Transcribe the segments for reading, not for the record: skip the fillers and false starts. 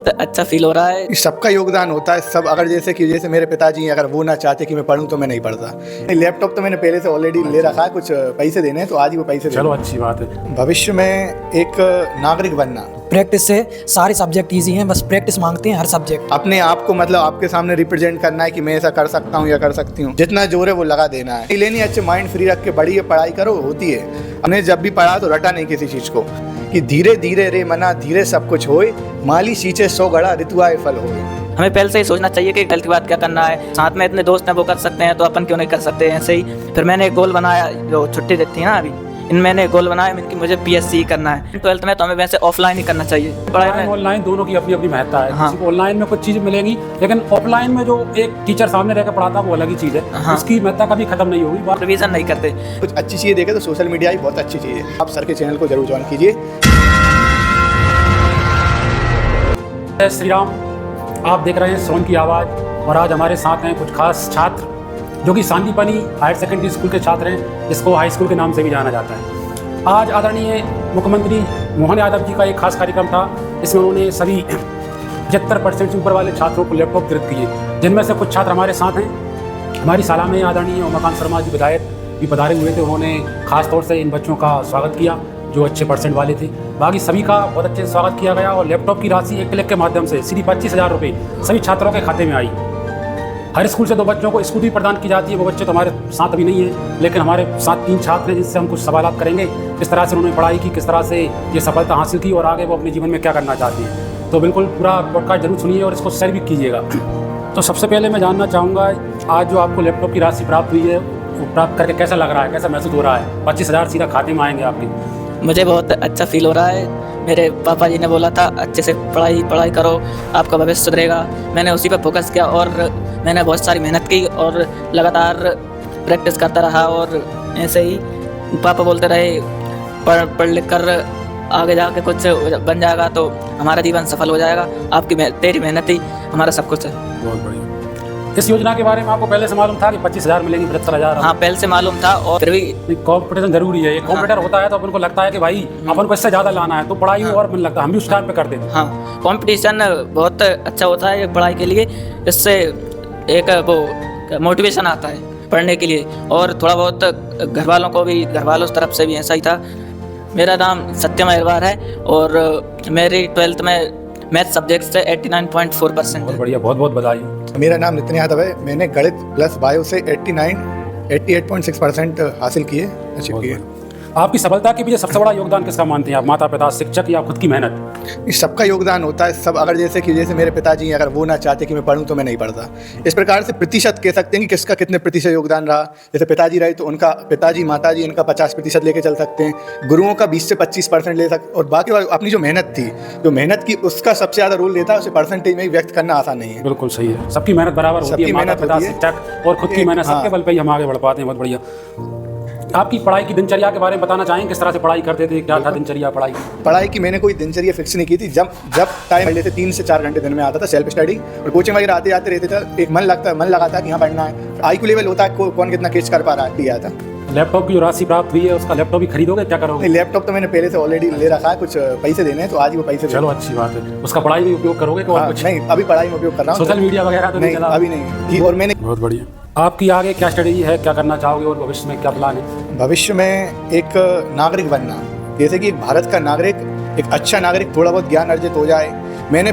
तो अच्छा फील हो रहा है। सबका योगदान होता है सब। अगर जैसे मेरे पिताजी अगर वो ना चाहते कि मैं पढूं तो मैं नहीं पढ़ता। लैपटॉप तो मैंने पहले से ऑलरेडी ले रखा है, कुछ पैसे देने हैं तो आज ही वो पैसे चलो अच्छी बात है। भविष्य में एक नागरिक बनना। प्रैक्टिस से सारे सब्जेक्ट इजी हैं, बस प्रैक्टिस मांगते हैं हर सब्जेक्ट। अपने आप को मतलब आपके सामने रिप्रेजेंट करना है कि मैं ऐसा कर सकता हूँ या कर सकती हूँ। जितना जोर है वो लगा देना है। लेनी अच्छे माइंड फ्री रख के बढ़िए पढ़ाई करो, होती है। हमने जब भी पढ़ा तो रटा नहीं किसी चीज़ को कि धीरे धीरे रे मना धीरे सब कुछ होए, माली सींचे 100 घड़ा ऋतु आए फल होए। हमें पहले से ही सोचना चाहिए कि कल की बात क्या करना है। साथ में इतने दोस्त हैं वो कर सकते हैं तो अपन क्यों नहीं कर सकते हैं। ऐसे ही फिर मैंने एक गोल बनाया, जो छुट्टी देती है ना अभी, इन मैंने गोल बनाया कि मुझे PSC करना है। 12th में तो हमें वैसे ऑफलाइन ही करना चाहिए। पढ़ाई में ऑनलाइन दोनों की अपनी अपनी महत्ता है। हाँ। ऑनलाइन में कुछ चीज़ मिलेंगी, लेकिन ऑफलाइन में जो एक टीचर सामने रहकर पढ़ाता है वो अलग ही चीज़ है। हाँ। उसकी महत्ता कभी खत्म नहीं होगी। रिवीजन नहीं करते। कुछ अच्छी चीज़ें देखें तो सोशल मीडिया ही बहुत अच्छी चीज़ है। आप सर के चैनल को जरूर ज्वाइन कीजिए। श्री राम, आप देख रहे हैं श्रवण की आवाज़, और आज हमारे साथ हैं कुछ खास छात्र जो कि सांदीपनी हायर सेकेंडरी स्कूल के छात्र हैं, जिसको हाई स्कूल के नाम से भी जाना जाता है। आज आदरणीय मुख्यमंत्री मोहन यादव जी का एक खास कार्यक्रम था। इसमें उन्होंने सभी 75% से ऊपर वाले छात्रों को लैपटॉप वितरित किए, जिनमें से कुछ छात्र हमारे साथ हैं। हमारी शाला में आदरणीय उमाकांत शर्मा जी विधायक भी पधारे हुए थे। उन्होंने खास तौर से इन बच्चों का स्वागत किया जो अच्छे परसेंट वाले थे। बाकी सभी का बहुत अच्छे से स्वागत किया गया और लैपटॉप की राशि एक क्लिक के माध्यम से सीधी 25,000 रुपये सभी छात्रों के खाते में आई। हर स्कूल से 2 बच्चों को स्कूटी प्रदान की जाती है। वो बच्चे तो हमारे साथ अभी नहीं है, लेकिन हमारे साथ 3 छात्र हैं जिससे हम कुछ सवालात करेंगे, किस तरह से उन्होंने पढ़ाई की, किस तरह से ये सफलता हासिल की और आगे वो अपने जीवन में क्या करना चाहती हैं। तो बिल्कुल पूरा पॉडकास्ट जरूर सुनिए और इसको शेयर भी कीजिएगा। तो सबसे पहले मैं जानना चाहूँगा, आज जो आपको लैपटॉप की राशि प्राप्त हुई है वो प्राप्त करके कैसा लग रहा है, कैसा महसूस हो रहा है? 25,000 सीधा खाते में आएंगे आपके। मुझे बहुत अच्छा फील हो रहा है। मेरे पापा जी ने बोला था अच्छे से पढ़ाई करो, आपका भविष्य सुधरेगा। मैंने उसी पर फोकस किया और मैंने बहुत सारी मेहनत की और लगातार प्रैक्टिस करता रहा। और ऐसे ही पापा बोलते रहे पढ़ लिख कर आगे जाके कुछ बन जाएगा तो हमारा जीवन सफल हो जाएगा। तेरी मेहनत ही हमारा सब कुछ है। बहुत बढ़िया। इस योजना के बारे में आपको पहले से मालूम था कि 25,000 मिलेंगी, 75,000? हाँ, पहले से मालूम था। और फिर भी कंपटीशन जरूरी है। एक कॉम्पिटिटर होता है तो अपन को लगता है कि भाई अपन को इससे ज़्यादा लाना है, तो पढ़ाई और मन लगता है। हम भी उस टाइम पे करते थे। हाँ, कंपटीशन बहुत अच्छा होता है पढ़ाई के लिए। इससे एक वो मोटिवेशन आता है पढ़ने के लिए। और थोड़ा बहुत घर वालों की तरफ से भी ऐसा ही था। मेरा नाम सत्यम अग्रवाल है और मेरी 12th में मैथ सब्जेक्ट से 89.4% है। बढ़िया, बहुत बहुत बधाई। मेरा नाम नितिन यादव है। मैंने गणित प्लस बायो से 88.6% हासिल किए, अचीव किए। आपकी सफलता के पीछे सबसे बड़ा योगदान किसका मानते हैं आप? माता पिता, शिक्षक या खुद की मेहनत? इस सबका योगदान होता है सब। अगर जैसे मेरे पिताजी अगर वो ना चाहते कि मैं पढूं तो मैं नहीं पढ़ता। इस प्रकार से प्रतिशत कह सकते हैं कि किसका कितने प्रतिशत योगदान रहा। जैसे पिताजी रहे तो उनका पिताजी माताजी इनका 50% लेके चल सकते हैं। गुरुओं का 20 से 25% ले सकते। और बाकी अपनी जो मेहनत की उसका सबसे ज़्यादा रोल लेता है। उसे परसेंटेज में व्यक्त करना आसान नहीं है। बिल्कुल सही है। सबकी मेहनत बराबर होती है। माता पिता, शिक्षक और खुद की मेहनत, सबके बल पे ही हम आगे बढ़ पाते हैं। बहुत बढ़िया। आपकी पढ़ाई की दिनचर्या के बारे में बताना चाहेंगे, किस तरह से पढ़ाई करते थे, क्या था दिनचर्या पढ़ाई की? मैंने कोई दिनचर्या फिक्स नहीं की थी। जब टाइम लेते 3 से 4 घंटे दिन में आता था सेल्फ स्टडी, और कोचिंग वगैरह आते जाते रहते थे। एक मन लगा था कि हाँ पढ़ना है। IQ लेवल होता है कौन कितना कैच कर पा रहा है, किया था। लैपटॉप की जो राशि प्राप्त हुई है उसका लैपटॉप भी खरीदोगे, क्या करोगे? नहीं, लैपटॉप तो मैंने पहले से ऑलरेडी ले रखा है, कुछ पैसे देने हैं तो आज ही वो पैसे। चलो अच्छी बात है। उसका पढ़ाई में उपयोग करोगे? कुछ नहीं, अभी पढ़ाई में उपयोग कर रहा हूँ। सोशल मीडिया वगैरह तो नहीं चला? अभी नहीं। और मैंने बहुत बढ़िया। आपकी आगे क्या स्ट्रेटेजी है, क्या करना चाहोगे और भविष्य में क्या प्लान है? भविष्य में एक नागरिक बनना। जैसे कि एक भारत का नागरिक, एक अच्छा नागरिक, थोड़ा बहुत ज्ञान अर्जित हो जाए। मैं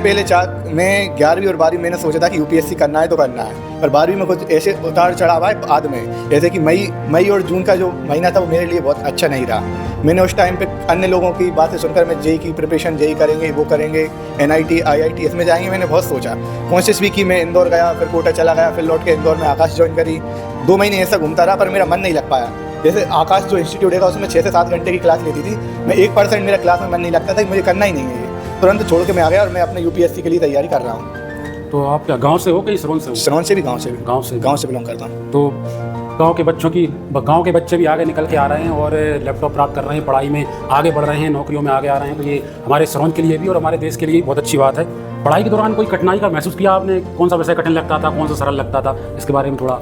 11वीं और 12वीं मैंने सोचा था कि UPSC करना है तो करना है, पर 12वीं में कुछ ऐसे उतार चढ़ाव आए बाद में। जैसे कि मई और जून का जो महीना था वो मेरे लिए बहुत अच्छा नहीं रहा। मैंने उस टाइम पे अन्य लोगों की बातें सुनकर मैं JEE की प्रिपरेशन करेंगे, वो करेंगे, NIT IIT इसमें जाएंगे, मैंने बहुत सोचा, कोशिश भी की। मैं इंदौर गया, फिर कोटा चला गया, फिर लौट के इंदौर में आकाश ज्वाइन करी। 2 महीने ऐसा घूमता रहा पर मेरा मन नहीं लग पाया। जैसे आकाश जो इंस्टीट्यूट है उसमें 6 से 7 घंटे की क्लास लेती थी। मैं 1% मेरा क्लास में मन नहीं लगता था कि मुझे करना ही नहीं है। तुरंत छोड़ के मैं आ गया और मैं अपने UPSC के लिए तैयारी कर रहा हूँ। तो आप क्या गांव से हो कि श्रवण से हो? श्रवण से भी, गांव से बिलोंग करता हूँ। तो गांव के बच्चे भी आगे निकल के आ रहे हैं और लैपटॉप प्राप्त कर रहे हैं, पढ़ाई में आगे बढ़ रहे हैं, नौकरियों में आगे आ रहे हैं। तो ये हमारे श्रवण के लिए भी और हमारे देश के लिए बहुत अच्छी बात है। पढ़ाई के दौरान कोई कठिनाई का महसूस किया आपने? कौन सा विषय कठिन लगता था, कौन सा सरल लगता था? इसके बारे में थोड़ा।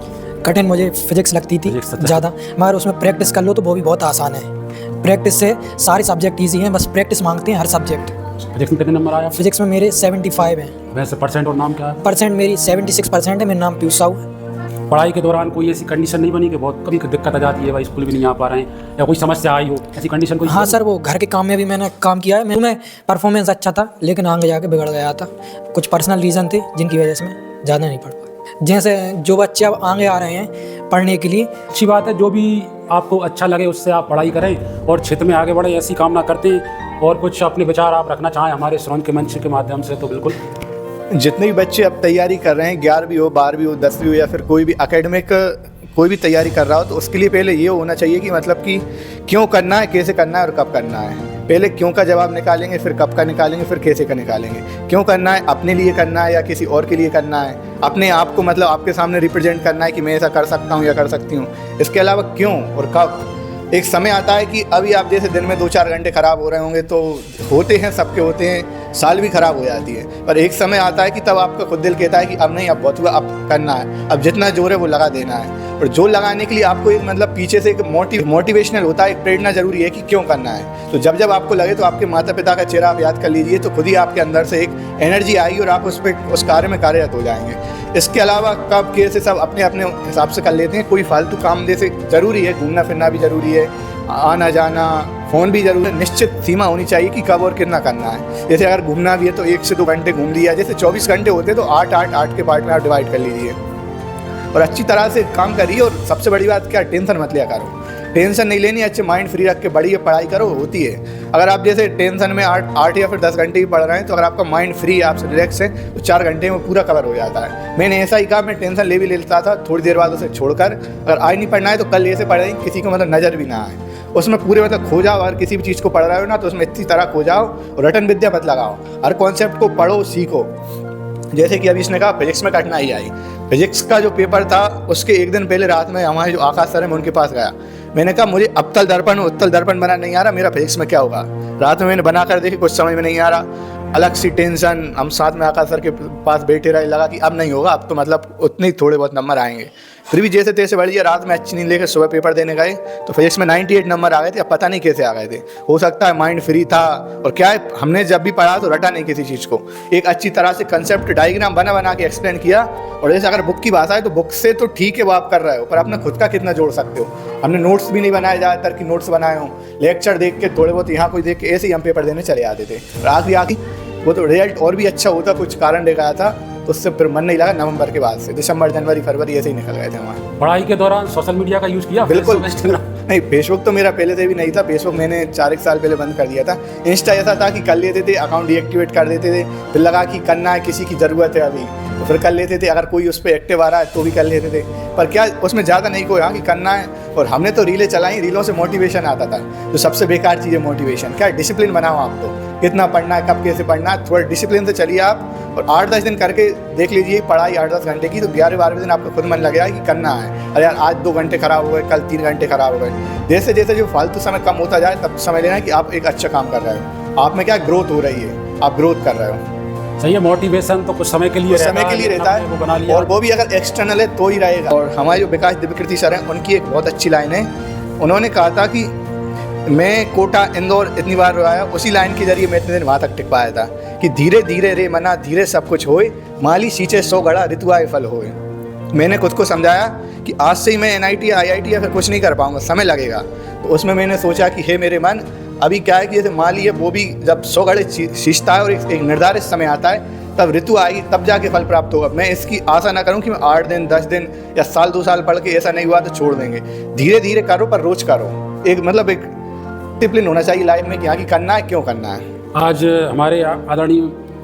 कठिन मुझे फिजिक्स लगती थी ज़्यादा, मगर उसमें प्रैक्टिस कर लो तो वो भी बहुत आसान है। प्रैक्टिस से सारे सब्जेक्ट ईजी हैं, बस प्रैक्टिस मांगते हैं हर सब्जेक्ट। फिजिक्स में कितने नंबर आया? फिजिक्स में मेरे 75 हैं। वैसे परसेंट और नाम क्या है? परसेंट मेरी 76% है। मेरा नाम पीयूष साहू है। पढ़ाई के दौरान कोई ऐसी कंडीशन नहीं बनी कि बहुत कभी दिक्कत आ जाती है, भाई स्कूल भी नहीं आ पा रहे हैं या कोई समस्या आई हो, ऐसी कंडीशन कोई? हाँ सर, वो घर के काम में भी मैंने काम किया है। मैं परफॉर्मेंस अच्छा था, लेकिन आगे जाके बिगड़ गया था। कुछ पर्सनल रीज़न थे जिनकी वजह से मैं ज़्यादा नहीं पढ़ पाया। जैसे जो बच्चे अब आगे आ रहे हैं पढ़ने के लिए, अच्छी बात है, जो भी आपको अच्छा लगे उससे आप पढ़ाई करें और क्षेत्र में आगे बढ़े, ऐसी कामना करते हैं। और कुछ अपने विचार आप रखना चाहें हमारे श्रवण के मंच के माध्यम से तो बिल्कुल। जितने भी बच्चे अब तैयारी कर रहे हैं, 11वीं हो, 12वीं हो, 10वीं हो, या फिर कोई भी एकेडमिक कोई भी तैयारी कर रहा हो, तो उसके लिए पहले ये होना चाहिए कि मतलब कि क्यों करना है, कैसे करना है और कब करना है। पहले क्यों का जवाब निकालेंगे, फिर कब का निकालेंगे, फिर कैसे का निकालेंगे। क्यों करना है, अपने लिए करना है या किसी और के लिए करना है, अपने आप को मतलब आपके सामने रिप्रेजेंट करना है कि मैं ऐसा कर सकता हूँ या कर सकती हूँ। इसके अलावा क्यों और कब। एक समय आता है कि अभी आप जैसे दिन में 2-4 घंटे ख़राब हो रहे होंगे, तो होते हैं, सबके होते हैं, साल भी ख़राब हो जाती है। पर एक समय आता है कि तब आपका खुद दिल कहता है कि अब नहीं, अब बहुत हुआ, अब करना है, अब जितना जोर है वो लगा देना है। और जो लगाने के लिए आपको एक मतलब पीछे से एक मोटिवेशनल होता है, एक प्रेरणा जरूरी है कि क्यों करना है। तो जब जब आपको लगे तो आपके माता पिता का चेहरा आप याद कर लीजिए, तो खुद ही आपके अंदर से एक एनर्जी आएगी और आप उस कार्य में कार्यरत हो जाएंगे। इसके अलावा कब कैसे सब अपने अपने हिसाब से कर लेते हैं। कोई फालतू काम जैसे ज़रूरी है, घूमना फिरना भी ज़रूरी है, आना जाना, फ़ोन भी जरूरी है। निश्चित सीमा होनी चाहिए कि कब और कितना करना है। जैसे अगर घूमना भी है तो 1 से 2 घंटे घूम लिया। जैसे 24 घंटे होते तो 8 के पार्ट में आप डिवाइड कर लीजिए और अच्छी तरह से काम करिए। और सबसे बड़ी बात क्या, टेंशन मत लिया करो। टेंशन नहीं लेनी, अच्छे माइंड फ्री रख के बढ़िए पढ़ाई करो, होती है। अगर आप जैसे टेंशन में 8 या फिर 10 घंटे भी पढ़ रहे हैं, तो अगर आपका माइंड फ्री है, आपसे रिलैक्स है, तो 4 घंटे में पूरा कवर हो जाता है। मैंने ऐसा ही कहा, मैं टेंशन ले भी लेता था, थोड़ी देर बाद उसे छोड़कर अगर आज नहीं पढ़ना है तो कल ऐसे पढ़ेंगे किसी को मतलब नज़र भी ना आए उसमें, पूरे मतलब खो जाओ। अगर किसी भी चीज़ को पढ़ रहे हो ना, तो उसमें इतनी तरह खो जाओ और रटन विद्या मत लगाओ। हर कॉन्सेप्ट को पढ़ो, सीखो। जैसे कि अभी इसने कहा फिजिक्स में कठिनाई आई। फिजिक्स का जो पेपर था उसके एक दिन पहले रात में हमारे जो आकाश सर है, मैं उनके पास गया। मैंने कहा मुझे अवतल दर्पण उत्तल दर्पण बना नहीं आ रहा, मेरा फिजिक्स में क्या होगा। रात में मैंने बना कर देखी, कुछ समझ में नहीं आ रहा। अलग सी टेंशन। हम साथ में आकाश सर के पास बैठे रहे, लगा कि अब नहीं होगा, अब तो मतलब उतने ही थोड़े बहुत नंबर आएंगे। फिर भी जैसे तैसे बढ़ गया। रात में अच्छी नींद लेकर सुबह पेपर देने गए तो फिजिक्स में 98 नंबर आ गए थे। अब पता नहीं कैसे आ गए थे, हो सकता है माइंड फ्री था। और क्या है, हमने जब भी पढ़ा तो रटा नहीं किसी चीज़ को, एक अच्छी तरह से कंसेप्ट डायग्राम बना के एक्सप्लेन किया। और जैसे अगर बुक की भाषा है तो बुक से तो ठीक है वो आप कर रहे हो, पर अपना खुद का कितना जोड़ सकते हो। हमने नोट्स भी नहीं बनाए, ज़्यादातर की नोट्स बनाए हों, लेक्चर देख के थोड़े बहुत यहाँ कोई देख के ऐसे ही हम पेपर देने चले आते थे। और आखिरी वो तो रिजल्ट और भी अच्छा होता, कुछ कारण देखा आया था, तो उससे फिर मन नहीं लगा। नवंबर के बाद से दिसंबर, जनवरी, फरवरी ऐसे ही निकल गए थे हमारे। पढ़ाई के दौरान सोशल मीडिया का यूज़ किया? बिल्कुल नहीं, फेसबुक तो मेरा पहले से भी नहीं था। फेसबुक मैंने 4 साल पहले बंद कर दिया था। इंस्टा ऐसा था कि कर लेते थे, अकाउंट डीएक्टिवेट कर देते थे, फिर लगा कि करना है, किसी की ज़रूरत है अभी, तो फिर कर लेते थे। अगर कोई उस पर एक्टिव आ रहा है तो भी कर लेते थे, पर क्या उसमें ज़्यादा नहीं कोई, हाँ कि करना है। और हमने तो रीलें चलाई, रीलों से मोटिवेशन आता था। तो सबसे बेकार चीज़ है मोटिवेशन। क्या है, डिसिप्लिन बनाओ आपको, कितना पढ़ना है, कब कैसे पढ़ना है, थोड़ा डिसिप्लिन से चलिए आप। और 8-10 दिन करके देख लीजिए पढ़ाई 8-10 घंटे की, तो 11वें-12वें दिन आपको खुद मन लगेगा कि करना है। अरे यार आज 2 घंटे खराब हो गए, कल 3 घंटे खराब हो गए। जैसे जैसे जो फालतू समय कम होता जाए, तब समझ लेना कि आप एक अच्छा काम कर रहे हो, आप में क्या ग्रोथ हो रही है, आप ग्रोथ कर रहे हो। सही है, मोटिवेशन तो कुछ समय के लिए रहता है, वो बना लिया। और वो भी अगर एक्सटर्नल है तो ही रहेगा। और हमारे जो विकास दिव्यकृति सर हैं, उनकी एक बहुत अच्छी लाइन है। उन्होंने कहा था कि मैं कोटा इंदौर इतनी बार आया, उसी लाइन के जरिए मैं इतने दिन वहाँ तक टिक पाया था कि धीरे धीरे रे मना धीरे सब कुछ होए, माली सींचे 100 घड़ा ऋतु आए फल होए। मैंने खुद को समझाया कि आज से ही मैं NIT या IIT या फिर कुछ नहीं कर पाऊँगा, समय लगेगा। तो उसमें मैंने सोचा कि हे मेरे मन, अभी क्या है कि जैसे माली है, वो भी जब 100 घड़े सींचता है और एक निर्धारित समय आता है, तब ऋतु आएगी, तब जाके फल प्राप्त होगा। मैं इसकी आशा ना करूं कि मैं 8 दिन 10 दिन या साल 2 साल पढ़ के ऐसा नहीं हुआ तो छोड़ देंगे। धीरे धीरे करो, पर रोज करो। एक मतलब एक डिसिप्लिन होना चाहिए लाइफ में कि हाँ कि करना है, क्यों करना है। आज हमारे आदरणीय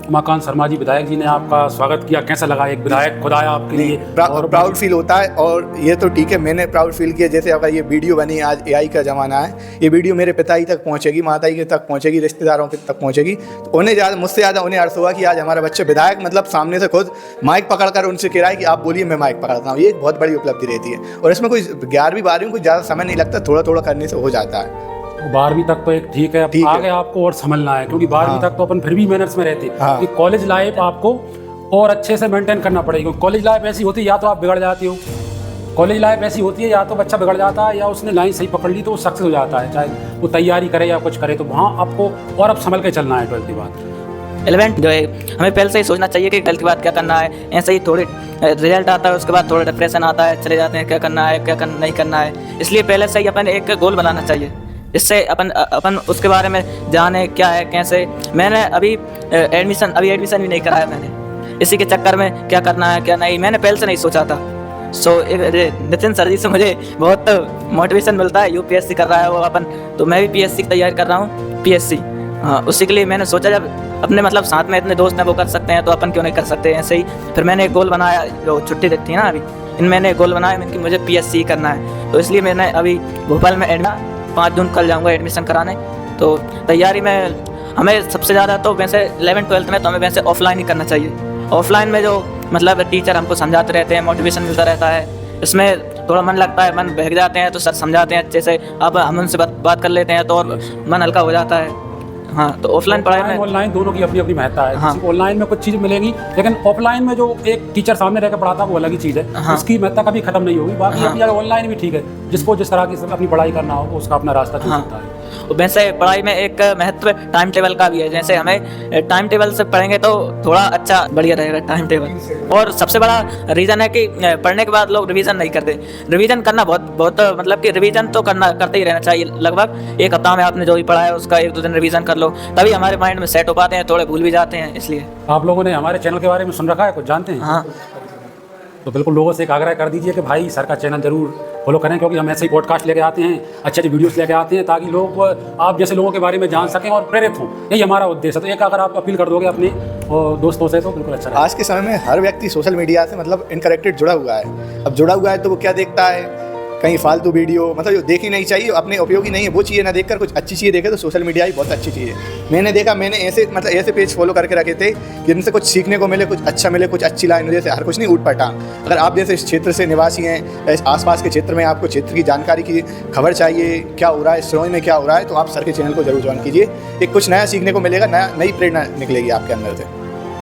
उमाकांत शर्मा जी विधायक जी ने आपका स्वागत किया, कैसा लगा? एक विधायक खुद आया आपके लिए, और प्राउड फील होता है। और ये तो ठीक है, मैंने प्राउड फील किया। जैसे अगर ये वीडियो बनी, आज AI का ज़माना है, ये वीडियो मेरे पिताजी तक पहुँचेगी, माताजी के तक पहुँचेगी, रिश्तेदारों के तक पहुँचेगी, तो उन्हें ज़्यादा, मुझसे ज़्यादा उन्हें अर्थ हुआ कि आज हमारा बच्चा विधायक मतलब सामने से खुद माइक पकड़ कर उनसे कह रहा है कि आप बोलिए, मैं माइक पकड़ता हूँ। ये एक बहुत बड़ी उपलब्धि रहती है। और इसमें कोई 11वीं 12वीं कोई ज़्यादा समय नहीं लगता, थोड़ा थोड़ा करने से हो जाता है। 12वीं तक तो एक ठीक है, आगे आपको और समझना है, क्योंकि 12वीं तक तो अपन फिर भी मैनर्स में रहते हैं। कि कॉलेज लाइफ आपको और अच्छे से मेंटेन करना पड़ेगी। कॉलेज लाइफ ऐसी होती है, या तो आप बिगड़ जाते हो कॉलेज लाइफ ऐसी होती है, या तो बच्चा बिगड़ जाता है या उसने लाइन सही पकड़ ली तो वो सक्सेस हो जाता है, चाहे वो तैयारी करे या कुछ करे, तो वहाँ आपको और अब संभल के चलना है 12th के बाद। 11th जो है हमें पहले से ही सोचना चाहिए कि 12th के बाद क्या करना है। ऐसे ही थोड़े रिजल्ट आता है, उसके बाद थोड़ा डिप्रेशन आता है, चले जाते हैं क्या करना है क्या नहीं करना है। इसलिए पहले से ही अपन एक गोल बनाना चाहिए, जिससे अपन उसके बारे में जाने क्या है कैसे। मैंने अभी एडमिशन भी नहीं कराया मैंने, इसी के चक्कर में क्या करना है क्या नहीं मैंने पहले से नहीं सोचा था। नितिन सर जी से मुझे बहुत मोटिवेशन मिलता है। यूपीएससी कर रहा है वो अपन, तो मैं भी पीएससी की तैयारी कर रहा हूँ, पीएससी। हाँ, उसी के लिए मैंने सोचा जब अपने मतलब साथ में इतने दोस्त हैं वो कर सकते हैं तो अपन क्यों नहीं कर सकते ऐसे ही। फिर मैंने एक गोल बनाया, जो छुट्टी थी ना अभी, मैंने एक गोल बनाया कि मुझे पीएससी करना है। तो इसलिए मैंने अभी भोपाल में 5 जून कल जाऊँगा एडमिशन कराने। तो तैयारी में हमें सबसे ज़्यादा तो वैसे 11th-12th में तो हमें वैसे ऑफलाइन ही करना चाहिए। ऑफलाइन में जो मतलब टीचर हमको समझाते रहते हैं, मोटिवेशन मिलता रहता है, इसमें थोड़ा मन लगता है, मन बहक जाते हैं तो सर समझाते हैं अच्छे से, अब हम उनसे बात कर लेते हैं तो और मन हल्का हो जाता है। हाँ, तो ऑफलाइन पढ़ाई में ऑनलाइन दोनों की अपनी अपनी महत्ता है। हाँ। ऑनलाइन में कुछ चीज़ मिलेगी, लेकिन ऑफलाइन में जो एक टीचर सामने रहकर पढ़ाता है वो अलग ही चीज़ है। हाँ। उसकी महत्ता कभी खत्म नहीं होगी। बाकी अपनी ऑनलाइन भी ठीक है, जिसको जिस तरह की अपनी पढ़ाई करना हो उसका अपना रास्ता चुन सकता है। वैसे पढ़ाई में एक महत्व टाइम टेबल का भी है। जैसे हमें टाइम टेबल से पढ़ेंगे तो थोड़ा अच्छा बढ़िया रहेगा टाइम टेबल। और सबसे बड़ा रीज़न है कि पढ़ने के बाद लोग रिवीजन नहीं करते। रिवीजन करना बहुत मतलब कि रिवीजन तो करते ही रहना चाहिए। लगभग एक हफ्ता में आपने जो भी पढ़ा है उसका 1-2 दिन रिवीजन कर लो, तभी हमारे माइंड में सेट हो पाते हैं, थोड़े भूल भी जाते हैं। इसलिए आप लोगों ने हमारे चैनल के बारे में सुन रखा है, कुछ जानते हैं? हाँ, तो बिल्कुल लोगों से एक आग्रह कर दीजिए कि भाई सर का चैनल जरूर फॉलो करें, क्योंकि हम ऐसे ही पॉडकास्ट लेके आते हैं, अच्छे वीडियोस लेके आते हैं, ताकि लोग आप जैसे लोगों के बारे में जान सकें और प्रेरित हों। यही हमारा उद्देश्य है। तो एक अगर आप अपील कर दोगे अपने दोस्तों से तो बिल्कुल अच्छा रहेगा। आज के समय में हर व्यक्ति सोशल मीडिया से मतलब इनकनेक्टेड जुड़ा हुआ है। अब जुड़ा हुआ है तो वो क्या देखता है, कहीं फालतू वीडियो मतलब जो देखी नहीं चाहिए, अपने उपयोगी नहीं है वो चीज़ें ना देखकर कुछ अच्छी चीज़ें देखे तो सोशल मीडिया ही बहुत अच्छी चीज़ है। मैंने देखा, मैंने ऐसे पेज फॉलो करके रखे थे जिनसे कुछ सीखने को मिले, कुछ अच्छा मिले, कुछ अच्छी लाइन, जैसे हर कुछ नहीं ऊट पटांग। अगर आप जैसे इस क्षेत्र से निवासी हैं, इस आसपास के क्षेत्र में आपको क्षेत्र की जानकारी की खबर चाहिए, क्या हो रहा है सिरोही में क्या हो रहा है, तो आप सर के चैनल को जरूर ज्वाइन कीजिए। एक कुछ नया सीखने को मिलेगा, नई प्रेरणा निकलेगी आपके अंदर से।